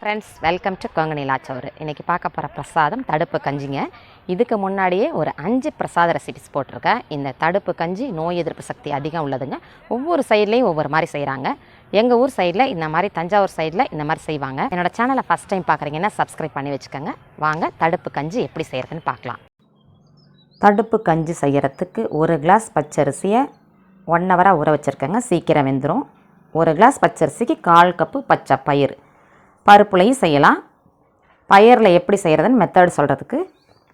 Friends, welcome to Kongu நிலா சோறு. இன்றைக்கி பார்க்க போகிற பிரசாதம் தடுப்பு கஞ்சிங்க. இதுக்கு முன்னாடியே ஒரு 5 பிரசாத ரெசிபிஸ் போட்டிருக்கேன். இந்த தடுப்பு கஞ்சி நோய் எதிர்ப்பு சக்தி அதிகம் உள்ளதுங்க. ஒவ்வொரு சைட்லேயும் ஒவ்வொரு மாதிரி செய்கிறாங்க. எங்கள் ஊர் சைடில் இந்த மாதிரி, தஞ்சாவூர் சைடில் இந்த மாதிரி செய்வாங்க. என்னோடய சேனலை ஃபஸ்ட் டைம் பார்க்குறீங்கன்னா சப்ஸ்கிரைப் பண்ணி வச்சுக்கோங்க. வாங்க தடுப்பு கஞ்சி எப்படி செய்கிறதுன்னு பார்க்கலாம். தடுப்பு கஞ்சி செய்கிறதுக்கு 1 கிளாஸ் பச்சரிசியை 1 ஹவராக ஊற வச்சுருக்கேங்க. சீக்கிரம் வெந்துடும். 1 கிளாஸ் பச்சரிசிக்கு 1/4 கப்பு பச்சை பயிர். பருப்புலையும் செய்யலாம். பயிரில் எப்படி செய்கிறதுன்னு மெத்தட் சொல்கிறதுக்கு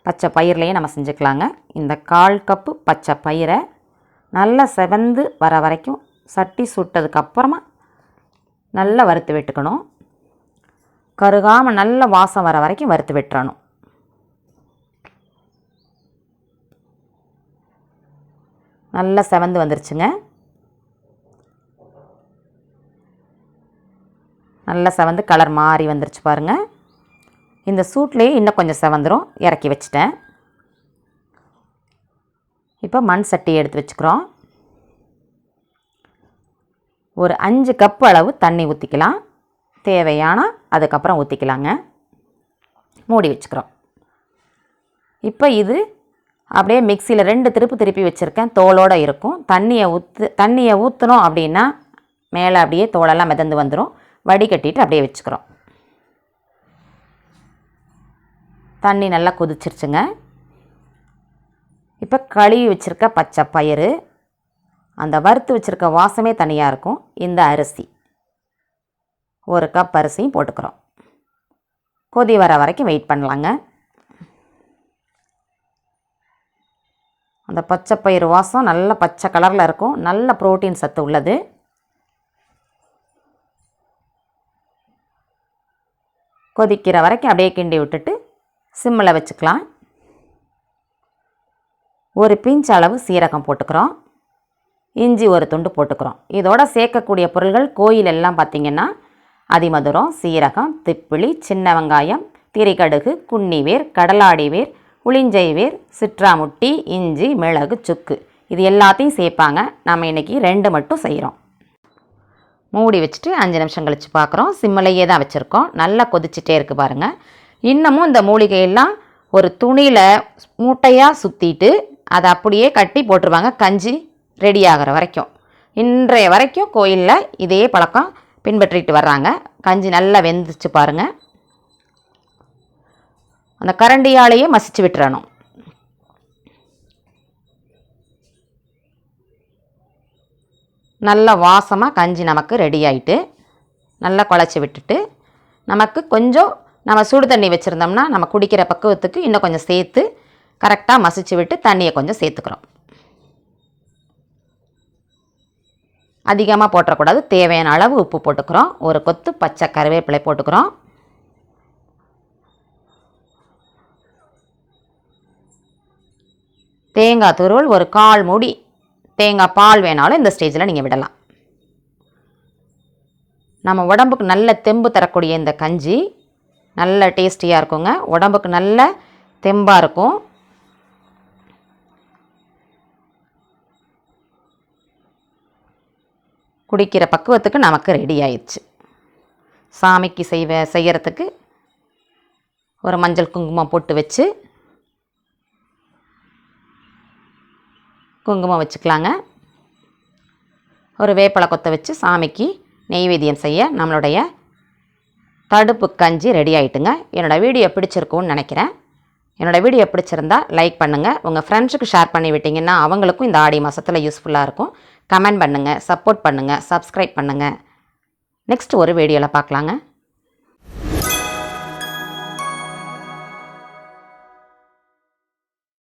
பச்சை பயிர்லையும் நம்ம செஞ்சுக்கலாங்க. இந்த 1/4 கப்பு பச்சை பயிரை நல்லா செவந்து வர வரைக்கும் சட்டி சுட்டதுக்கப்புறமா நல்லா வறுத்து விட்டுக்கணும். கருகாமல் நல்ல வாசம் வர வரைக்கும் வறுத்து விட்டுறணும். நல்லா செவந்து வந்துருச்சுங்க. நல்லா செவந்து கலர் மாறி வந்துருச்சு பாருங்கள். இந்த சூட்லேயே இன்னும் கொஞ்சம் செவந்துடும். இறக்கி வச்சுட்டேன். இப்போ மண் சட்டி எடுத்து வச்சுக்கிறோம். ஒரு 5 கப்பு அளவு தண்ணி ஊற்றிக்கலாம். தேவையான அதுக்கப்புறம் ஊற்றிக்கலாங்க. மூடி வச்சுக்கிறோம். இப்போ இது அப்படியே மிக்சியில் 2 திருப்பி வச்சுருக்கேன். தோலோடு இருக்கும். தண்ணியை ஊற்றணும் அப்படின்னா மேலே அப்படியே தோலெல்லாம் மிதந்து வந்துடும். வடிகட்டிட்டு அப்படியே வச்சுக்கிறோம். தண்ணி நல்லா கொதிச்சிருச்சுங்க. இப்போ கழுவி வச்சுருக்க பச்சை பயிறு, அந்த வறுத்து வச்சுருக்க வாசமே தனியாக இருக்கும். இந்த அரிசி 1 கப் அரிசியும் போட்டுக்கிறோம். கொதி வர வரைக்கும் வெயிட் பண்ணலாங்க. அந்த பச்சை பயிறு வாசம் நல்ல பச்சை கலரில் இருக்கும். நல்ல புரோட்டீன் சத்து உள்ளது. கொதிக்கிற வரைக்கும் அப்படியே கிண்டி விட்டுட்டு சிம்மில் வச்சுக்கலாம். ஒரு பிஞ்ச் அளவு சீரகம் போட்டுக்கிறோம். இஞ்சி 1 துண்டு போட்டுக்கிறோம். இதோட சேர்க்கக்கூடிய பொருள்கள் கோயிலெல்லாம் பார்த்திங்கன்னா அதிமதுரம், சீரகம், திப்பிலி, சின்ன வெங்காயம், திரிகடுகு, குன்னிவேர், கடலாடி வேர், உளிஞ்சை வேர், சிற்றாமுட்டி, இஞ்சி, மிளகு, சுக்கு இது எல்லாத்தையும் சேர்ப்பாங்க. நம்ம இன்றைக்கி 2 மட்டும் செய்கிறோம். மூடி வச்சுட்டு 5 நிமிஷம் கழித்து பார்க்குறோம். சிம்மிலையே தான் வச்சுருக்கோம். நல்லா கொதிச்சுட்டே இருக்குது பாருங்கள். இன்னமும் இந்த மூலிகையெல்லாம் ஒரு துணியில் மூட்டையாக சுற்றிட்டு அதை அப்படியே கட்டி போட்டுருவாங்க கஞ்சி ரெடி ஆகிற வரைக்கும். இன்றைய வரைக்கும் கோயிலில் இதே பழக்கம் பின்பற்றிட்டு வர்றாங்க. கஞ்சி நல்லா வெந்துச்சு பாருங்கள். அந்த கரண்டியாலேயே மசிச்சு விட்டுறணும். நல்ல வாசமாக கஞ்சி நமக்கு ரெடி ஆகிட்டு நல்லா குழச்சி விட்டுட்டு, நமக்கு கொஞ்சம் நம்ம சுடு தண்ணி வச்சுருந்தோம்னா நம்ம குடிக்கிற பக்குவத்துக்கு இன்னும் கொஞ்சம் சேர்த்து கரெக்டாக மசிச்சு விட்டு தண்ணியை கொஞ்சம் சேர்த்துக்கிறோம். அதிகமாக போட்டுறக்கூடாது. தேவையான அளவு உப்பு போட்டுக்கிறோம். 1 கொத்து பச்சை கருவேப்பிலை போட்டுக்கிறோம். தேங்காய் துருவல் 1/4 மூடி. தேங்காய் பால் வேணாலும் இந்த ஸ்டேஜில் நீங்கள் விடலாம். நம்ம உடம்புக்கு நல்ல தெம்பு தரக்கூடிய இந்த கஞ்சி நல்ல டேஸ்டியாக இருக்குங்க. உடம்புக்கு நல்ல தெம்பாக இருக்கும். குடிக்கிற பக்குவத்துக்கு நமக்கு ரெடி ஆயிடுச்சு. சாமிக்கு செய்கிறதுக்கு ஒரு மஞ்சள் குங்குமம் போட்டு வச்சு குங்குமம் வச்சுக்கலாங்க. ஒரு வேப்பலை கொத்த வச்சு சாமிக்கு நெய்வேத்தியம் செய்ய நம்மளுடைய தடுப்பு கஞ்சி ரெடி ஆகிட்டுங்க. என்னோடய வீடியோ பிடிச்சிருக்கும்னு நினைக்கிறேன். என்னோடய வீடியோ பிடிச்சிருந்தா லைக் பண்ணுங்கள். உங்கள் ஃப்ரெண்ட்ஸுக்கு ஷேர் பண்ணி விட்டிங்கன்னா அவங்களுக்கும் இந்த ஆடி மாதத்தில் யூஸ்ஃபுல்லாக இருக்கும். கமெண்ட் பண்ணுங்கள், சப்போர்ட் பண்ணுங்கள், சப்ஸ்கிரைப் பண்ணுங்கள். நெக்ஸ்ட் ஒரு வீடியோவில் பார்க்கலாங்க.